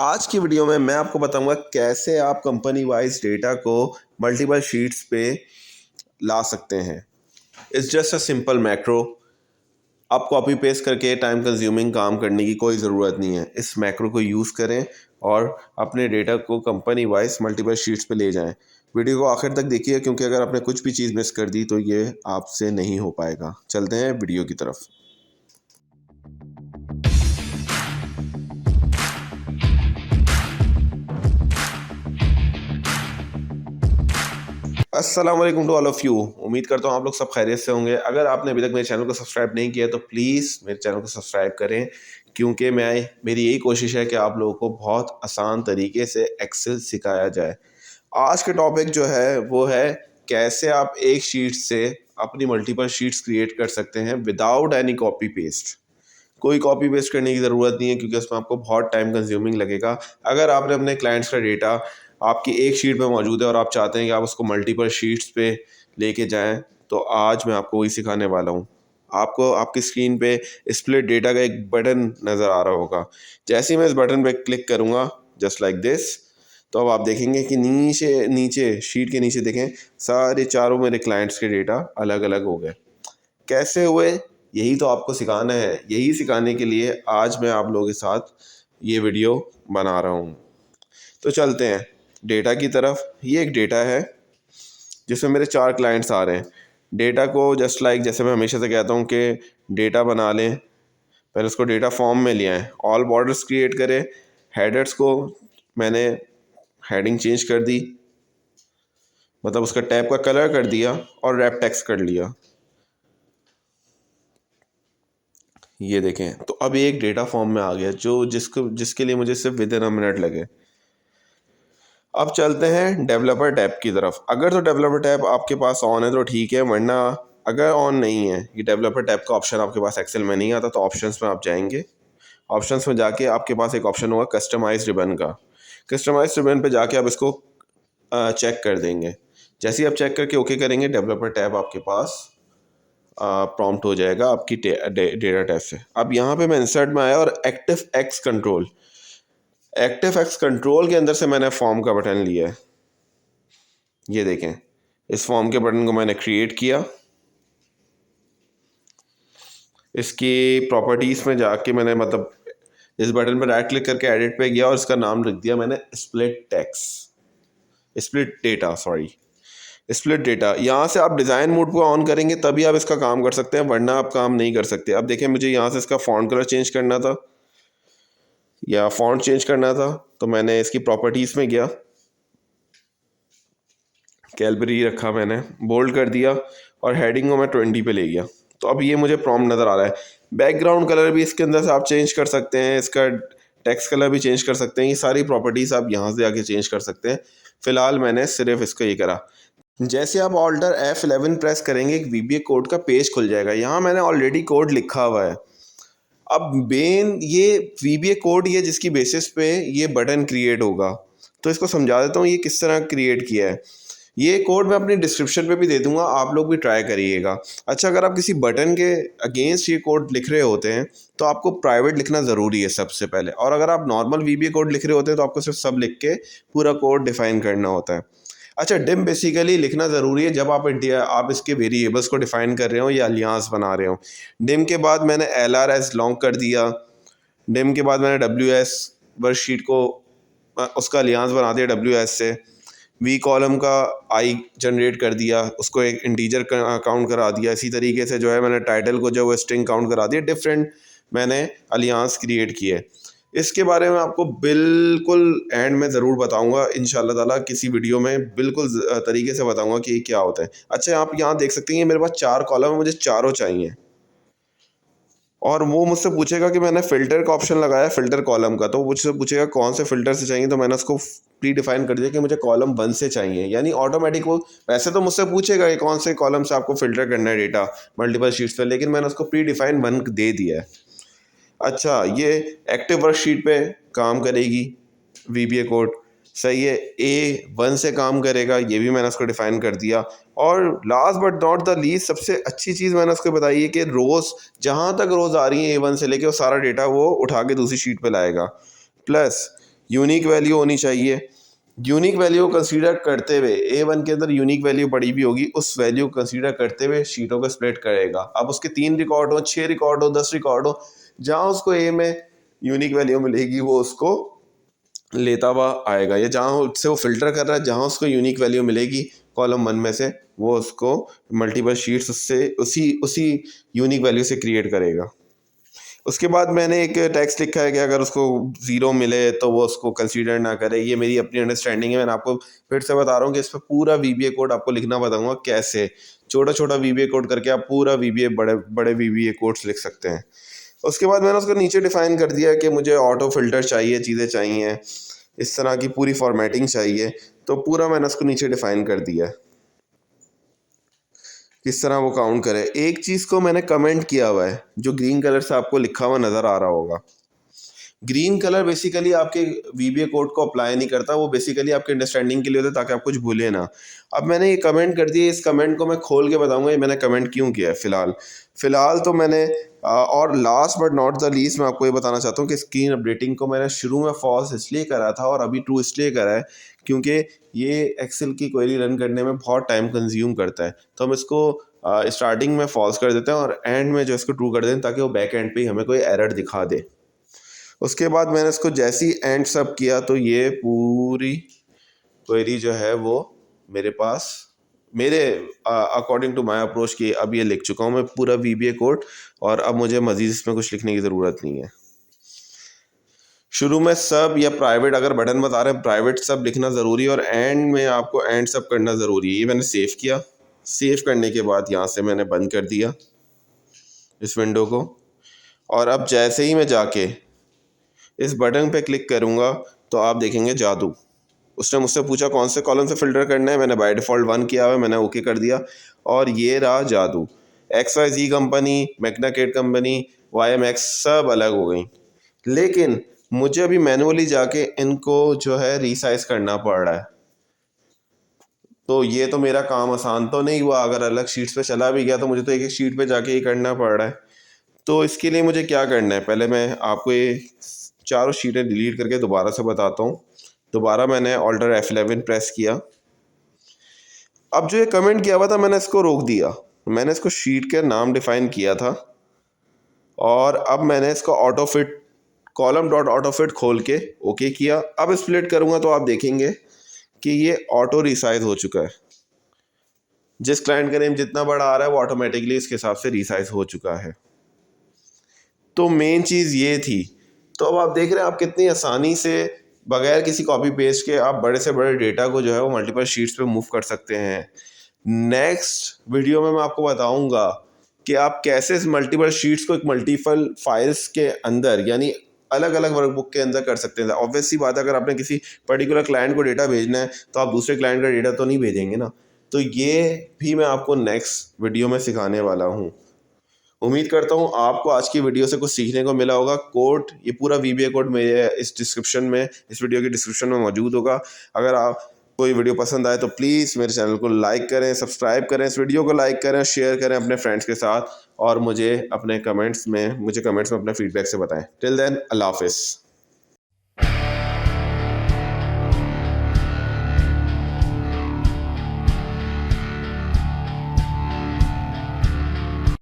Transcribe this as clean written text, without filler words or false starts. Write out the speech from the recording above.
आज की वीडियो में मैं आपको बताऊंगा कैसे आप कंपनी वाइज डेटा को मल्टीपल शीट्स पे ला सकते हैं। It's just a simple macro. आप कॉपी पेस्ट करके टाइम कंज्यूमिंग काम करने की कोई ज़रूरत नहीं है। इस मैक्रो को यूज़ करें और अपने डेटा को कंपनी वाइज मल्टीपल शीट्स पे ले जाएं। वीडियो को आखिर तक देखिए क्योंकि अगर आपने कुछ भी चीज़ मिस कर दी तो ये आपसे नहीं हो पाएगा। चलते हैं वीडियो की तरफ। अस्सलाम वालेकुम टू ऑल ऑफ़ यू। उम्मीद करता हूँ आप लोग सब खैरियत से होंगे। अगर आपने अभी तक मेरे चैनल को सब्सक्राइब नहीं किया तो प्लीज़ मेरे चैनल को सब्सक्राइब करें, क्योंकि मेरी यही कोशिश है कि आप लोगों को बहुत आसान तरीके से एक्सेल सिखाया जाए। आज के टॉपिक जो है वो है कैसे आप एक शीट से अपनी मल्टीपल शीट्स क्रिएट कर सकते हैं विदाउट एनी कॉपी पेस्ट। कोई कॉपी पेस्ट करने की ज़रूरत नहीं है क्योंकि उसमें आपको बहुत टाइम कंज्यूमिंग लगेगा। अगर आपने अपने क्लाइंट्स का डेटा आपकी एक शीट में मौजूद है और आप चाहते हैं कि आप उसको मल्टीपल शीट्स पे लेके जाएं, तो आज मैं आपको वही सिखाने वाला हूँ। आपको आपकी स्क्रीन पे स्प्लिट डेटा का एक बटन नज़र आ रहा होगा। जैसे ही मैं इस बटन पे क्लिक करूँगा जस्ट लाइक दिस, तो अब आप देखेंगे कि नीचे नीचे शीट के नीचे देखें सारे चारों मेरे क्लाइंट्स के डेटा अलग अलग हो गए। कैसे हुए, यही तो आपको सिखाना है। यही सिखाने के लिए आज मैं आप लोगों के साथ ये वीडियो बना रहा हूँ। तो चलते हैं डेटा की तरफ। ये एक डेटा है जिसमें मेरे 4 क्लाइंट्स आ रहे हैं। डेटा को जस्ट लाइक जैसे मैं हमेशा से कहता हूँ कि डेटा बना लें, पहले उसको डेटा फॉर्म में ले आएँ। ऑल बॉर्डर्स क्रिएट करें। हेडर्स को मैंने हेडिंग चेंज कर दी, मतलब उसका टैब का कलर कर दिया और रैप टेक्स्ट कर लिया। ये देखें, तो अब एक डेटा फॉर्म में आ गया जो जिसके लिए मुझे सिर्फ विद इन अ मिनट लगे। अब चलते हैं डेवलपर टैब की तरफ। अगर तो डेवलपर टैब आपके पास ऑन है तो ठीक है, वरना अगर ऑन नहीं है, ये डेवलपर टैब का ऑप्शन आपके पास एक्सेल में नहीं आता, तो ऑप्शंस में आप जाएंगे। ऑप्शंस में जाके आपके पास एक ऑप्शन होगा कस्टमाइज रिबन का। कस्टमाइज रिबन पे जाके आप इसको चेक कर देंगे। जैसे ही आप चेक करके ओके करेंगे, डेवलपर टैब आपके पास प्रॉम्प्ट हो जाएगा आपकी डेटा टैब से। अब यहाँ पे मैं इंसर्ट में आया और एक्टिव एक्स कंट्रोल के अंदर से मैंने फॉर्म का बटन लिया है। ये देखें, इस फॉर्म के बटन को मैंने क्रिएट किया। इसकी प्रॉपर्टीज़ में जाके मैंने मतलब इस बटन पर राइट क्लिक करके एडिट पे गया और इसका नाम लिख दिया मैंने स्प्लिट डेटा। यहाँ से आप डिज़ाइन मोड को ऑन करेंगे तभी आप इसका काम कर सकते हैं, वरना आप काम नहीं कर सकते। अब देखें, मुझे यहाँ से इसका फॉन्ट कलर चेंज करना था या फॉन्ट चेंज करना था, तो मैंने इसकी प्रॉपर्टीज़ में गया, कैलबरी रखा, मैंने बोल्ड कर दिया और हेडिंग को मैं 20 पे ले गया। तो अब ये मुझे प्रॉम्प्ट नज़र आ रहा है। बैकग्राउंड कलर भी इसके अंदर से आप चेंज कर सकते हैं, इसका टेक्स्ट कलर भी चेंज कर सकते हैं। ये सारी प्रॉपर्टीज़ आप यहाँ से आके चेंज कर सकते हैं। फ़िलहाल मैंने सिर्फ इसको ये करा। जैसे आप ऑल्टर F11 प्रेस करेंगे, एक VBA कोड का पेज खुल जाएगा। यहाँ मैंने ऑलरेडी कोड लिखा हुआ है। अब ये VBA कोड ये जिसकी बेसिस पे ये बटन क्रिएट होगा, तो इसको समझा देता हूँ ये किस तरह क्रिएट किया है। ये कोड मैं अपनी डिस्क्रिप्शन पे भी दे दूंगा, आप लोग भी ट्राई करिएगा। अच्छा, अगर आप किसी बटन के अगेंस्ट ये कोड लिख रहे होते हैं तो आपको प्राइवेट लिखना ज़रूरी है सबसे पहले, और अगर आप नॉर्मल VBA कोड लिख रहे होते हैं तो आपको सिर्फ सब लिख के पूरा कोड डिफाइन करना होता है। अच्छा, डिम बेसिकली लिखना ज़रूरी है जब आप इसके वेरिएबल्स को डिफाइन कर रहे हो या अलियास बना रहे हो। डिम के बाद मैंने LR एज लॉन्ग कर दिया। डिम के बाद मैंने WS वर्कशीट को उसका अलियास बना दिया WS से। वी कॉलम का आई जनरेट कर दिया, उसको एक इंटीजर काउंट करा दिया। इसी तरीके से जो है मैंने टाइटल को जो है स्ट्रिंग काउंट करा दिया। डिफरेंट मैंने अलियास क्रिएट किए। इसके बारे में आपको बिल्कुल एंड में ज़रूर बताऊंगा इंशाल्लाह ताला, किसी वीडियो में बिल्कुल तरीके से बताऊंगा कि क्या होता है। अच्छा, आप यहाँ देख सकते हैं मेरे पास 4 कॉलम है, मुझे चारों चाहिए। और वो मुझसे पूछेगा कि मैंने फ़िल्टर का ऑप्शन लगाया फ़िल्टर कॉलम का, तो वो मुझसे पूछेगा कौन से फ़िल्टर से चाहिए, तो मैंने उसको प्री डिफाइन कर दिया कि मुझे कॉलम 1 से चाहिए। यानी ऑटोमेटिक वो वैसे तो मुझसे पूछेगा कि कौन से कॉलम से आपको फ़िल्टर करना है डेटा मल्टीपल शीट्स पर, लेकिन मैंने उसको प्री डिफाइन 1 दे दिया है। अच्छा, ये एक्टिव वर्कशीट पे काम करेगी VBA कोड, सही है। A1 से काम करेगा, ये भी मैंने उसको डिफाइन कर दिया। और last but not the least, सबसे अच्छी चीज़ मैंने उसको बताई है कि रोज़ जहाँ तक रोज़ आ रही है A1 से लेके वो सारा डेटा वो उठा के दूसरी शीट पे लाएगा। प्लस यूनिक वैल्यू होनी चाहिए। यूनिक वैल्यू को कंसीडर करते हुए A1 के अंदर यूनिक वैल्यू पड़ी हुई होगी, उस वैल्यू को कंसीडर करते हुए शीटों को स्प्लिट करेगा। अब उसके 3 रिकॉर्ड हो, 6 रिकॉर्ड हो, 10 रिकॉर्ड हो, जहाँ उसको ए में यूनिक वैल्यू मिलेगी वो उसको लेता हुआ आएगा, या जहाँ उससे वो फिल्टर कर रहा है, जहाँ उसको यूनिक वैल्यू मिलेगी कॉलम 1 में से, वो उसको मल्टीपल शीट्स उससे उसी उसी यूनिक वैल्यू से क्रिएट करेगा। उसके बाद मैंने एक टेक्स्ट लिखा है कि अगर उसको 0 मिले तो वो उसको कंसीडर ना करे। ये मेरी अपनी अंडरस्टैंडिंग है। मैंने आपको फिर से बता रहा हूँ कि इस पर पूरा VBA कोड आपको लिखना बताऊँगा कैसे। छोटा छोटा VBA कोड करके आप पूरा VBA बड़े बड़े VBA कोड्स लिख सकते हैं। उसके बाद मैंने उसको नीचे डिफाइन कर दिया कि मुझे ऑटो फिल्टर चाहिए, चीज़ें चाहिए, इस तरह की पूरी फॉर्मेटिंग चाहिए, तो पूरा मैंने उसको नीचे डिफाइन कर दिया है किस तरह वो काउंट करे। एक चीज़ को मैंने कमेंट किया हुआ है जो ग्रीन कलर से आपको लिखा हुआ नज़र आ रहा होगा। ग्रीन कलर बेसिकली आपके VBA कोड को अप्लाई नहीं करता, वो बेसिकली आपके अंडरस्टैंडिंग के लिए होता है ताकि आप कुछ भूले ना। अब मैंने ये कमेंट कर दिया, इस कमेंट को मैं खोल के बताऊंगा ये मैंने कमेंट क्यों किया है। फ़िलहाल तो मैंने और last but not the least मैं आपको ये बताना चाहता हूँ कि स्क्रीन अपडेटिंग को मैंने शुरू में फॉल्स इसलिए करा था और अभी ट्रू इसलिए करा है क्योंकि ये एक्सेल की क्वेरी रन करने में बहुत टाइम कंज्यूम करता है। तो हम इसको स्टार्टिंग में फॉल्स कर देते हैं और एंड में जो इसको ट्रू कर देते हैं ताकि वो बैक एंड पे ही हमें कोई एरर दिखा दे। उसके बाद मैंने इसको जैसे ही एंड सब किया तो ये पूरी क्वेरी जो है वो मेरे पास मेरे अकॉर्डिंग टू माय अप्रोच की अब ये लिख चुका हूँ मैं पूरा VBA कोड, और अब मुझे मज़ीद इसमें कुछ लिखने की ज़रूरत नहीं है। शुरू में सब या प्राइवेट अगर बटन बता रहे हैं प्राइवेट सब लिखना ज़रूरी है और एंड में आपको एंड सब करना ज़रूरी है। ये मैंने सेव किया। सेव करने के बाद यहाँ से मैंने बंद कर दिया इस विंडो को, और अब जैसे ही मैं जाके इस बटन पे क्लिक करूँगा तो आप देखेंगे जादू। उसने मुझसे पूछा कौन से कॉलम से फ़िल्टर करना है, मैंने बाय डिफ़ॉल्ट 1 किया हुआ है, मैंने ओके कर दिया और ये रहा जादू। XYZ कंपनी, मैग्नाकेट कंपनी, YMX सब अलग हो गई। लेकिन मुझे अभी मैनुअली जाके इनको जो है रीसाइज़ करना पड़ रहा है। तो ये तो मेरा काम आसान तो नहीं हुआ, अगर अलग शीट्स पे चला भी गया तो मुझे तो एक एक शीट पे जाके ही करना पड़ रहा है। तो इसके लिए मुझे क्या करना है, पहले मैं आपको ये चारों शीटें डिलीट करके दोबारा से बताता हूँ। दोबारा मैंने ऑल्टर F11 प्रेस किया। अब जो ये कमेंट किया हुआ था मैंने इसको रोक दिया। मैंने इसको शीट के नाम डिफाइन किया था और अब मैंने इसको auto fit column dot auto fit खोल के ओके किया। अब स्प्लिट करूँगा तो आप देखेंगे कि ये ऑटो रिसाइज हो चुका है। जिस क्लाइंट का नेम जितना बड़ा आ रहा है वो ऑटोमेटिकली इसके हिसाब से रिसाइज हो चुका है। तो मेन चीज़ ये थी। तो अब आप देख रहे हैं आप कितनी आसानी से बगैर किसी कॉपी पेस्ट के आप बड़े से बड़े डेटा को जो है वो मल्टीपल शीट्स पे मूव कर सकते हैं। नेक्स्ट वीडियो में मैं आपको बताऊंगा कि आप कैसे इस मल्टीपल शीट्स को एक मल्टीपल फाइल्स के अंदर यानी अलग अलग वर्कबुक के अंदर कर सकते हैं। ऑब्वियस सी बात है अगर आपने किसी पर्टिकुलर क्लाइंट को डेटा भेजना है तो आप दूसरे क्लाइंट का डेटा तो नहीं भेजेंगे ना। तो ये भी मैं आपको नेक्स्ट वीडियो में सिखाने वाला हूँ। उम्मीद करता हूँ आपको आज की वीडियो से कुछ सीखने को मिला होगा। कोड ये पूरा VBA कोड मेरे इस वीडियो की डिस्क्रिप्शन में मौजूद होगा। अगर आप कोई वीडियो पसंद आए तो प्लीज़ मेरे चैनल को लाइक करें, सब्सक्राइब करें, इस वीडियो को लाइक करें, शेयर करें अपने फ्रेंड्स के साथ और मुझे कमेंट्स में अपने फीडबैक से बताएं। टिल देन अल्लाह हाफिज़।